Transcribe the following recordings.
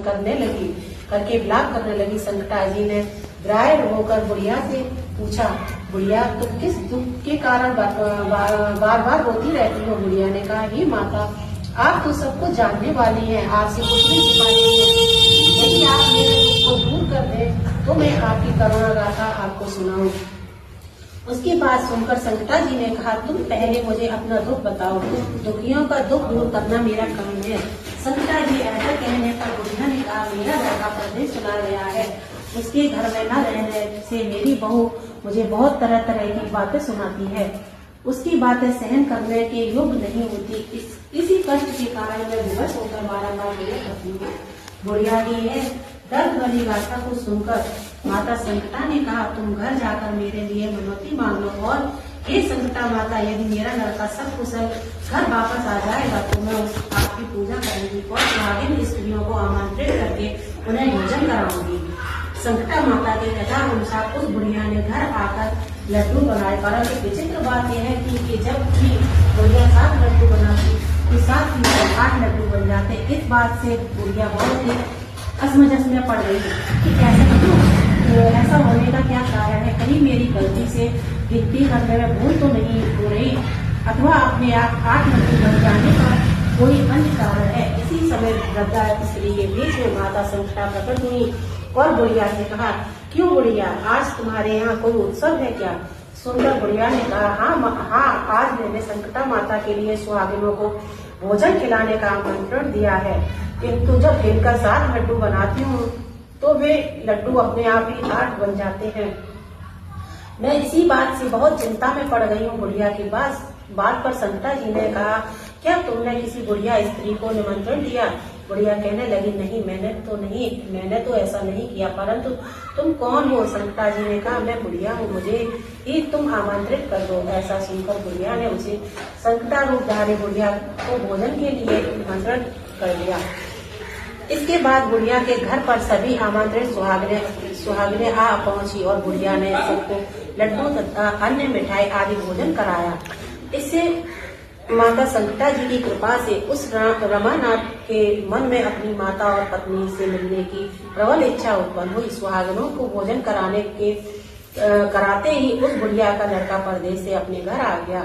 करने लगी करके विलाप करने लगी। संकटा जी ने ग्राह्य होकर बुढ़िया से पूछा, बुढ़िया तुम किस दुख के कारण बार बार रोती रहती हो? बुढ़िया ने कहा, हे माता, आप तो सबको जानने वाली हैं, आपसे कुछ नहीं छिपाती हो। यदि आप मेरे दुख को दूर कर दें तो मैं आपकी करुणा गाथा आपको सुनाऊं। उसकी बात सुनकर संकटा जी ने कहा, तुम पहले मुझे अपना दुख बताओ, दुखियों का दुख दूर करना मेरा काम है। संकटा जी ऐसा कहने पर बुढ़िया ने कहा, मेरा लड़का परदेश चला गया है, उसके घर में न रहने से मेरी बहू मुझे बहुत तरह तरह की बातें सुनाती है, उसकी बातें सहन करने के योग्य नहीं होती। इसी कष्ट के कारण मैं विवश होकर बारंबार रोया करती हूँ। बुढ़िया की है दर्द भरी गाथा को सुनकर माता संकटा ने कहा, तुम घर जाकर मेरे लिए मनौती मांग लो, और हे संकटा माता, यदि मेरा लड़का सब कुशल घर वापस आ जाएगा तो मैं आपकी पूजा करूंगी और सुहागिन स्त्रियों को आमंत्रित करके उन्हें भोजन कराऊंगी। संकटा माता के कथा अनुसार उस बुढ़िया ने घर आकर लड्डू बनाए, परंतु विचित्र बात यह है कि जब भी बुढ़िया 7 लड्डू बनाती तो 7 में 8 लड्डू बन जाते। इस बात से बुढ़िया बहुत ही असमंजस में पड़ गई कि कैसे क्यों, ऐसा होने का क्या कारण है? कहीं मेरी गलती से गिनती करने में भूल तो नहीं हो रही, अथवा अपने आप 8 लड्डू बन जाने का कोई अन्य कारण है? इसी समय वृद्धा स्त्री के बीच में माता संकटा प्रकट हुई और बुढ़िया ने कहा, क्यों बुढ़िया, आज तुम्हारे यहाँ कोई उत्सव है क्या? सुनकर बुढ़िया ने कहा, हाँ, आज मैंने संकटा माता के लिए सुहागिनों को भोजन खिलाने का आमंत्रण दिया है, किंतु जब गिनकर 7 लड्डू बनाती हूँ तो वे लड्डू अपने आप ही 8 बन जाते हैं। मैं इसी बात से बहुत चिंता में पड़ गई हूँ। बुढ़िया की बात पर संकटा जी ने कहा, क्या तुमने किसी बुढ़िया स्त्री को निमंत्रण दिया? बुढ़िया कहने लगी, नहीं, मैंने तो ऐसा नहीं किया, परंतु तुम कौन हो? संकटा जी ने कहा, मैं बुढ़िया हूँ, मुझे ही तुम आमंत्रित कर दो। ऐसा सुनकर बुढ़िया ने उसे संकटा रूपधारी बुढ़िया को भोजन के लिए निमंत्रण कर दिया। इसके बाद बुढ़िया के घर पर सभी आमंत्रित सुहागिनें आ पहुंची और बुढ़िया ने सबको लड्डू तथा अन्य मिठाई आदि भोजन कराया। इससे माता संकटा जी की कृपा से उस रमानाथ के मन में अपनी माता और पत्नी से मिलने की प्रबल इच्छा उत्पन्न हुई। सुहागिनों को भोजन कराते ही उस बुढ़िया का लड़का परदेश से अपने घर आ गया।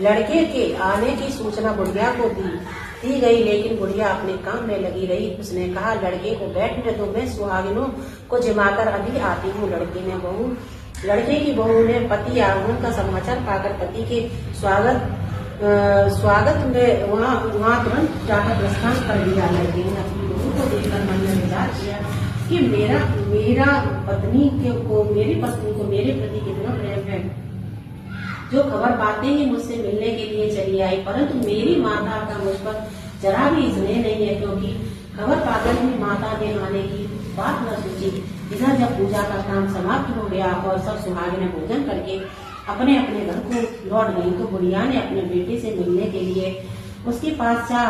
लड़के के आने की सूचना बुढ़िया को दी गई, लेकिन बुढ़िया अपने काम में लगी रही। उसने कहा, लड़के को बैठने दो, मैं सुहागिनों को जमाकर अभी आती हूँ। लड़के की बहू ने पति आगमन का समाचार पाकर पति के स्वागत में वहाँ तुरंत जाकर प्रस्थान कर दिया। लड़के ने अपनी बहू को देखकर मन में विचार किया कि मेरी पत्नी को मेरे प्रति कितना प्रेम है, जो खबर पाते ही मुझसे मिलने के लिए चली आई, परंतु मेरी माता का मुझ पर जरा भी स्नेह नहीं है, क्योंकि खबर पाकर ही माता ने आने की बात न सोची। इधर जब पूजा का काम समाप्त हो गया और सब सुहागिनें भोजन करके अपने घर को लौट गई तो बुढ़िया ने अपने बेटे से मिलने के लिए उसके पास जा